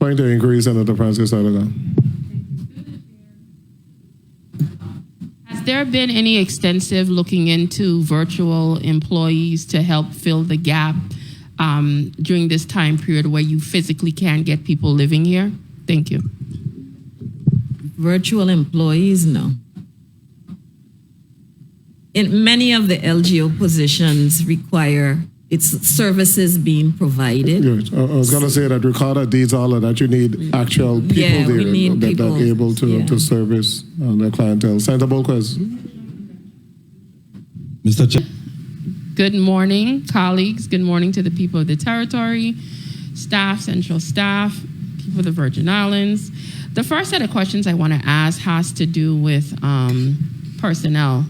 Point to increase, Senator Francis Elegant. Has there been any extensive looking into virtual employees to help fill the gap during this time period where you physically can't get people living here? Thank you. Virtual employees, no. In many of the LGO positions require its services being provided. Good. I was going to say that Ricardo needs all of that. You need actual people there we need that people, are able to service their clientele. Senator Bolquez. Mr. Chair. Good morning, colleagues. Good morning to the people of the territory, staff, central staff, people of the Virgin Islands. The first set of questions I want to ask has to do with personnel.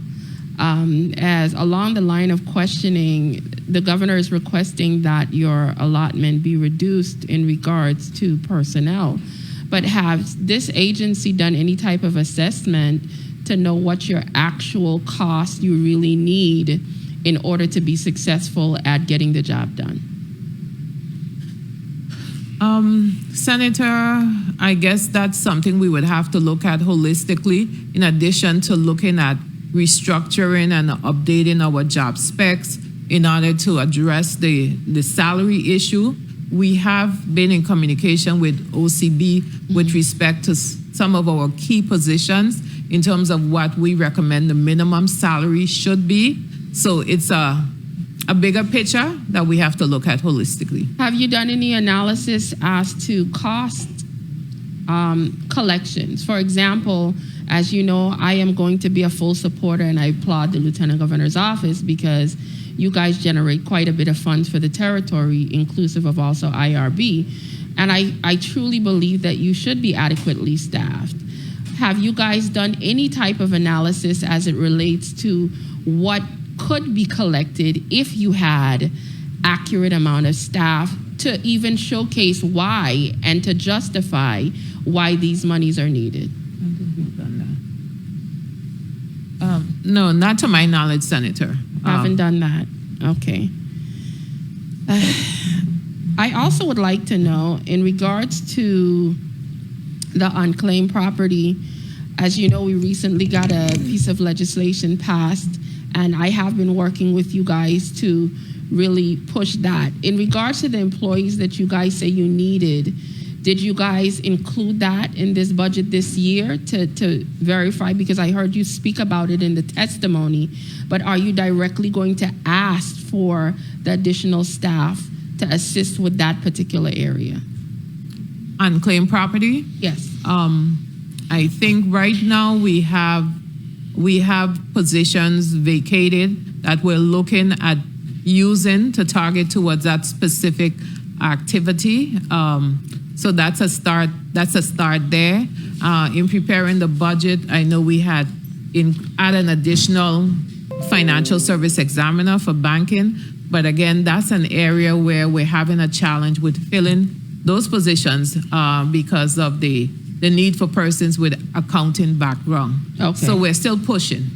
As along the line of questioning, the governor is requesting that your allotment be reduced in regards to personnel. But has this agency done any type of assessment to know what your actual cost you really need in order to be successful at getting the job done? Senator, I guess that's something we would have to look at holistically, in addition to looking at restructuring and updating our job specs in order to address the salary issue. We have been in communication with OCB with respect to some of our key positions in terms of what we recommend the minimum salary should be. So it's a bigger picture that we have to look at holistically. Have you done any analysis as to cost collections? For example, as you know, I am going to be a full supporter, and I applaud the Lieutenant Governor's office because you guys generate quite a bit of funds for the territory, inclusive of also IRB. And I truly believe that you should be adequately staffed. Have you guys done any type of analysis as it relates to what could be collected if you had accurate amount of staff to even showcase why and to justify why these monies are needed? No, not to my knowledge, Senator. Haven't done that. Okay. I also would like to know, in regards to the unclaimed property, as you know, we recently got a piece of legislation passed, and I have been working with you guys to really push that. In regards to the employees that you guys say you needed, did you guys include that in this budget this year to verify? Because I heard you speak about it in the testimony, but are you directly going to ask for the additional staff to assist with that particular area? Unclaimed property? Yes. I think right now we have positions vacated that we're looking at using to target towards that specific activity. So that's a start. That's a start there. In preparing the budget, I know we had add an additional financial service examiner for banking, but again, that's an area where we're having a challenge with filling those positions because of the need for persons with accounting background. Okay. So we're still pushing.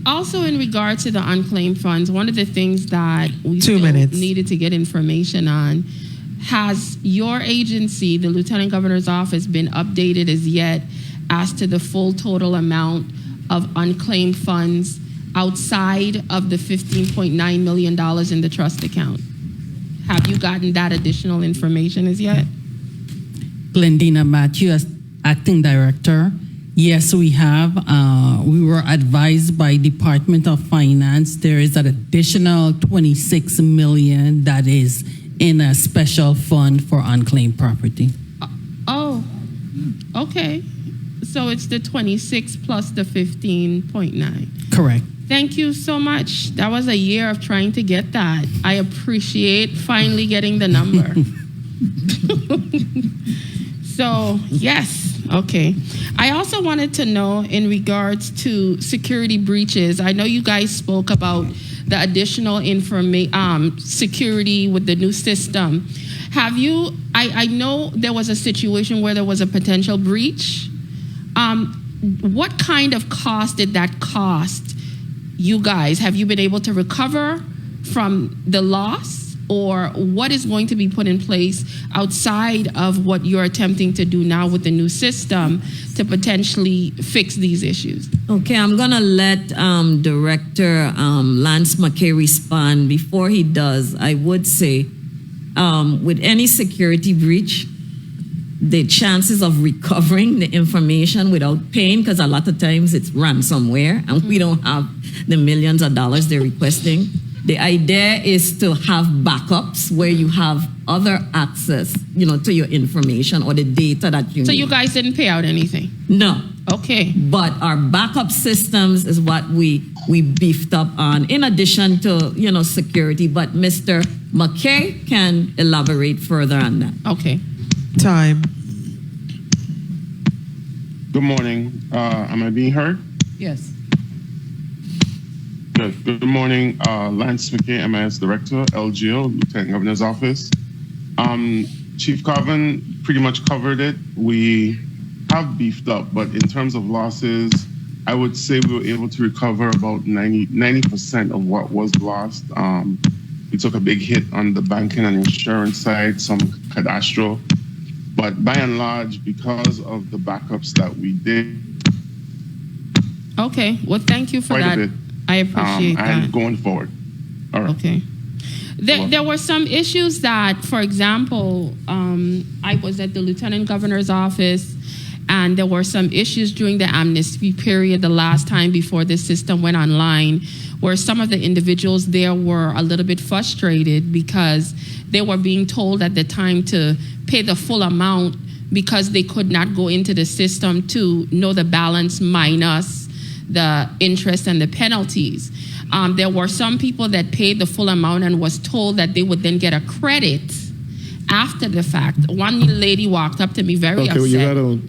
Also, in regard to the unclaimed funds, one of the things that we needed to get information on, has your agency, the Lieutenant Governor's office, been updated as yet as to the full total amount of unclaimed funds outside of the $15.9 million in the trust account? Have you gotten that additional information as yet? Glendina Matthew, as Acting Director. Yes, we have. We were advised by Department of Finance there is an additional $26 million that is in a special fund for unclaimed property. Oh, okay. So it's the 26 plus the 15.9. Correct. Thank you so much. That was a year of trying to get that. I appreciate finally getting the number. So, yes, okay. I also wanted to know in regards to security breaches. I know you guys spoke about the additional security with the new system. Have you, I know there was a situation where there was a potential breach. What kind of cost did that cost you guys? Have you been able to recover from the loss, or what is going to be put in place outside of what you're attempting to do now with the new system to potentially fix these issues? Okay, I'm gonna let Director Lance McKay respond. Before he does, I would say, with any security breach, the chances of recovering the information without paying, because a lot of times it's ransomware and we don't have the millions of dollars they're requesting. The idea is to have backups where you have other access, to your information or the data that you need. So you guys didn't pay out anything? No. Okay. But our backup systems is what we beefed up on, in addition to, security. But Mr. McKay can elaborate further on that. Okay. Time. Good morning. Am I being heard? Yes. Good. Good morning. Lance McKay, MIS Director, LGO, Lieutenant Governor's Office. Chief Carvin pretty much covered it. We have beefed up, but in terms of losses, I would say we were able to recover about 90% of what was lost. We took a big hit on the banking and insurance side, some cadastral. But by and large, because of the backups that we did, Okay. Well, thank you for quite that. a bit, I appreciate that. and going forward. All right. Okay. There were some issues that, for example, I was at the Lieutenant Governor's office, and there were some issues during the amnesty period the last time before this system went online, where some of the individuals there were a little bit frustrated because they were being told at the time to pay the full amount because they could not go into the system to know the balance minus the interest and the penalties. There were some people that paid the full amount and was told that they would then get a credit after the fact. One lady walked up to me very Okay, well, upset. you gotta.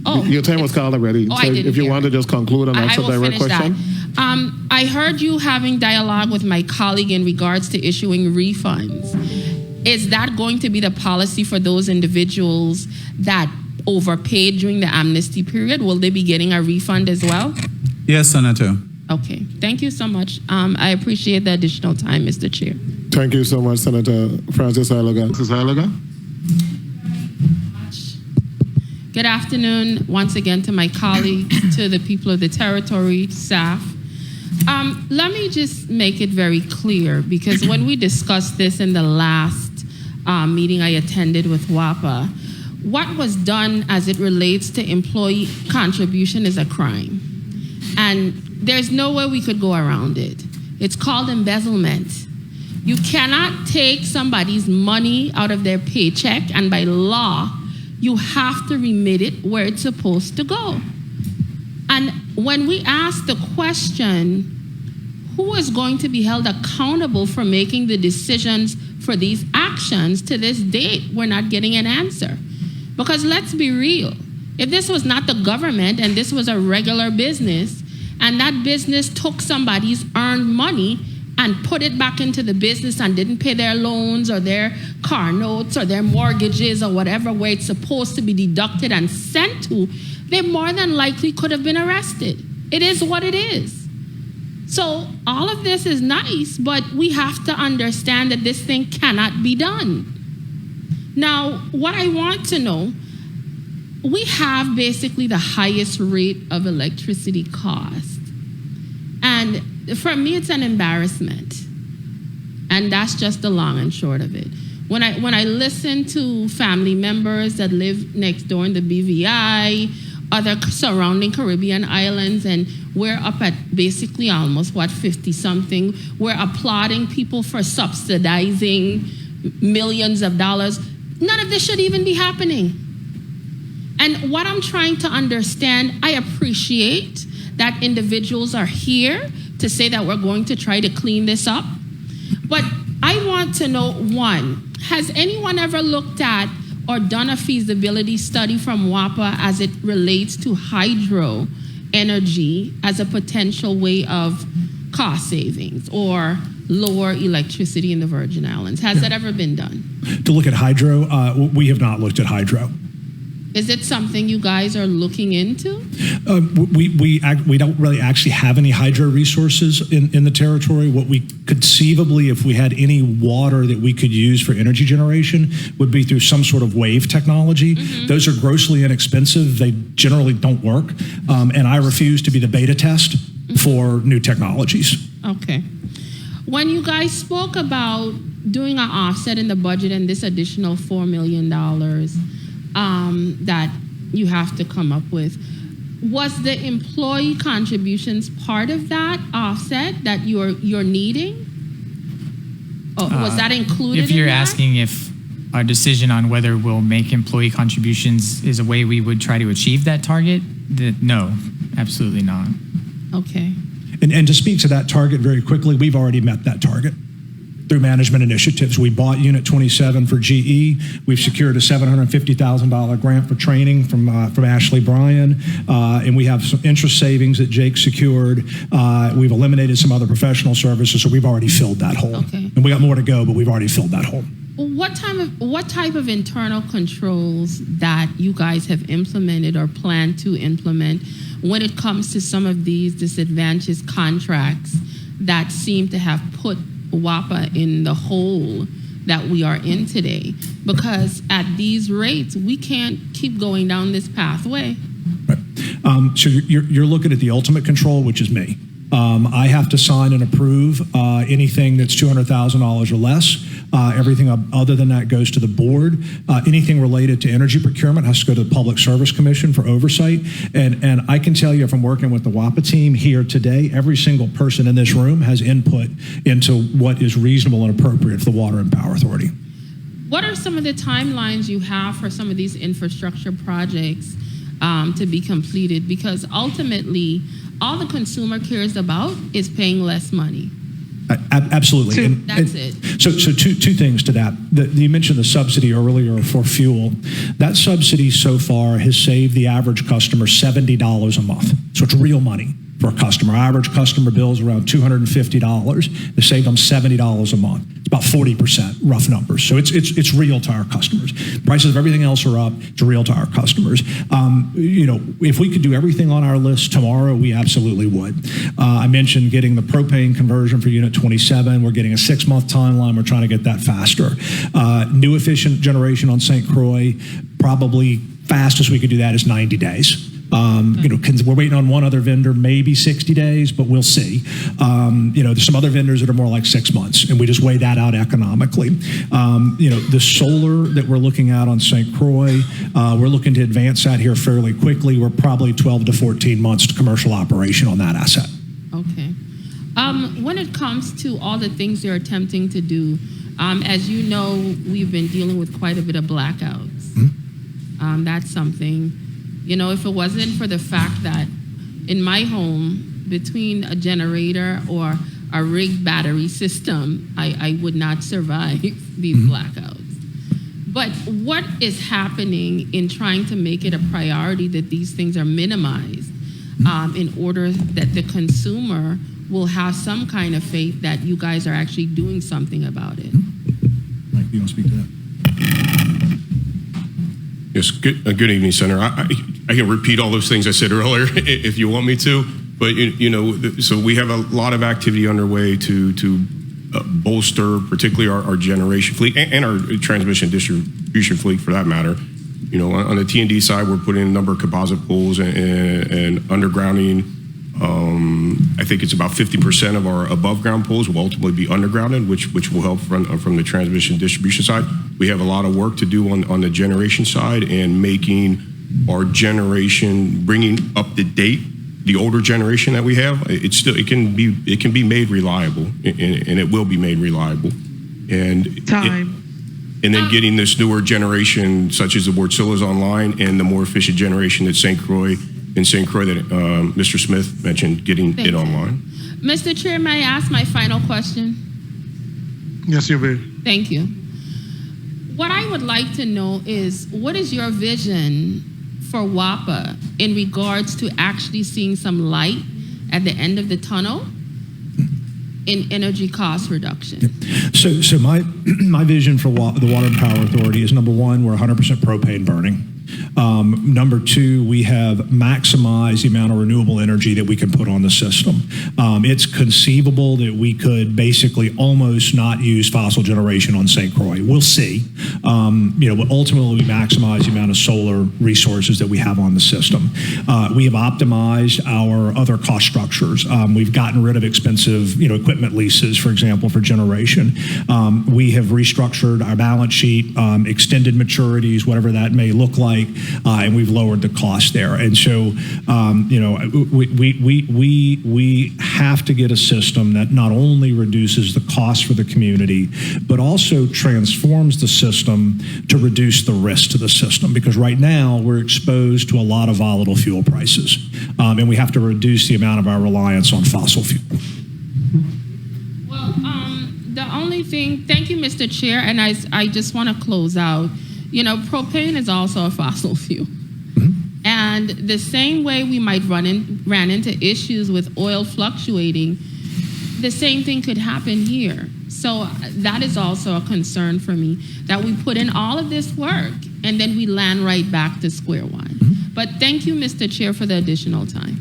Oh. Your time was called already. Oh, so I didn't if you hear want to just conclude and I answer will direct finish question. that. I heard you having dialogue with my colleague in regards to issuing refunds. Is that going to be the policy for those individuals that overpaid during the amnesty period? Will they be getting a refund as well? Yes, Senator. Okay, thank you so much. I appreciate the additional time, Mr. Chair. Thank you so much, Senator Francis Iloga. Mrs. Iloga? Good afternoon once again to my colleagues, to the people of the territory, staff. Let me just make it very clear, because when we discussed this in the last meeting I attended with WAPA, what was done as it relates to employee contribution is a crime. And there's no way we could go around it. It's called embezzlement. You cannot take somebody's money out of their paycheck, and by law, you have to remit it where it's supposed to go. And when we ask the question, who is going to be held accountable for making the decisions for these actions, to this date, we're not getting an answer. Because let's be real, if this was not the government and this was a regular business, and that business took somebody's earned money and put it back into the business and didn't pay their loans or their car notes or their mortgages or whatever where it's supposed to be deducted and sent to, they more than likely could have been arrested. It is what it is. So all of this is nice, but we have to understand that this thing cannot be done. Now, what I want to know, we have basically the highest rate of electricity cost. And for me, it's an embarrassment. And that's just the long and short of it. When I listen to family members that live next door in the BVI, other surrounding Caribbean islands, and we're up at basically almost, 50-something. We're applauding people for subsidizing millions of dollars. None of this should even be happening. And what I'm trying to understand, I appreciate that individuals are here to say that we're going to try to clean this up. But I want to know, one, has anyone ever looked at or done a feasibility study from WAPA as it relates to hydro energy as a potential way of cost savings or lower electricity in the Virgin Islands? Has that ever been done? To look at hydro, we have not looked at hydro. Is it something you guys are looking into? We don't really actually have any hydro resources in the territory. What we conceivably, if we had any water that we could use for energy generation, would be through some sort of wave technology. Those are grossly inexpensive. They generally don't work. And I refuse to be the beta test for new technologies. Okay. When you guys spoke about doing an offset in the budget and this additional $4 million that you have to come up with, was the employee contributions part of that offset that you're needing? Or was that included? If you're in that? asking if our decision on whether we'll make employee contributions is a way we would try to achieve that target, no, absolutely not. Okay. And to speak to that target very quickly, we've already met that target through management initiatives. We bought Unit 27 for GE. We've secured a $750,000 grant for training from Ashley Bryan, and we have some interest savings that Jake secured. We've eliminated some other professional services, so we've already filled that hole. Okay. And we got more to go, but we've already filled that hole. What type of internal controls that you guys have implemented or plan to implement when it comes to some of these disadvantaged contracts that seem to have put WAPA in the hole that we are in today? Because at these rates, we can't keep going down this pathway. Right. So you're looking at the ultimate control, which is me. I have to sign and approve anything that's $200,000 or less. Everything other than that goes to the board. Anything related to energy procurement has to go to the Public Service Commission for oversight. And I can tell you from working with the WAPA team here today, every single person in this room has input into what is reasonable and appropriate for the Water and Power Authority. What are some of the timelines you have for some of these infrastructure projects to be completed? Because ultimately, all the consumer cares about is paying less money. Absolutely. That's it. So two things to that. You mentioned the subsidy earlier for fuel. That subsidy so far has saved the average customer $70 a month. So it's real money for a customer. Our average customer bill is around $250. They saved them $70 a month. It's about 40%, rough numbers. So it's real to our customers. Prices of everything else are up. It's real to our customers. If we could do everything on our list tomorrow, we absolutely would. I mentioned getting the propane conversion for Unit 27. We're getting a 6-month timeline. We're trying to get that faster. New efficient generation on St. Croix, probably fastest we could do that is 90 days. We're waiting on one other vendor, maybe 60 days, but we'll see. There's some other vendors that are more like 6 months, and we just weigh that out economically. The solar that we're looking at on St. Croix, we're looking to advance that here fairly quickly. We're probably 12 to 14 months to commercial operation on that asset. Okay. When it comes to all the things they're attempting to do, as you know, we've been dealing with quite a bit of blackouts. Mm-hmm. That's something. If it wasn't for the fact that in my home, between a generator or a rigged battery system, I would not survive these blackouts. But what is happening in trying to make it a priority that these things are minimized in order that the consumer will have some kind of faith that you guys are actually doing something about it? Mike, you want to speak to that? Yes, good evening, Senator. I can repeat all those things I said earlier if you want me to, but so we have a lot of activity underway to bolster particularly our generation fleet and our transmission distribution fleet for that matter. On the T&D side, we're putting a number of composite poles and undergrounding. I think it's about 50% of our above ground poles will ultimately be undergrounded, which will help from the transmission distribution side. We have a lot of work to do on the generation side and making our generation, bringing up to date the older generation that we have. It can be made reliable, and it will be made reliable. And then getting this newer generation, such as the Wartsilas online, and the more efficient generation at St. Croix that Mr. Smith mentioned, getting it online. Mr. Chair, may I ask my final question? Yes, you may. Thank you. What I would like to know is, what is your vision for WAPA in regards to actually seeing some light at the end of the tunnel in energy cost reduction? So my vision for the Water and Power Authority is, number one, we're 100% propane burning. Number two, we have maximized the amount of renewable energy that we can put on the system. It's conceivable that we could basically almost not use fossil generation on St. Croix. We'll see. But ultimately, we maximize the amount of solar resources that we have on the system. We have optimized our other cost structures. We've gotten rid of expensive, equipment leases, for example, for generation. We have restructured our balance sheet, extended maturities, whatever that may look like, and we've lowered the cost there. And so, we have to get a system that not only reduces the cost for the community, but also transforms the system to reduce the risk to the system. Because right now we're exposed to a lot of volatile fuel prices, and we have to reduce the amount of our reliance on fossil fuel. Well, the only thing, thank you, Mr. Chair, and I just want to close out. Propane is also a fossil fuel. And the same way we might ran into issues with oil fluctuating, the same thing could happen here. So that is also a concern for me, that we put in all of this work and then we land right back to square one. But thank you, Mr. Chair, for the additional time.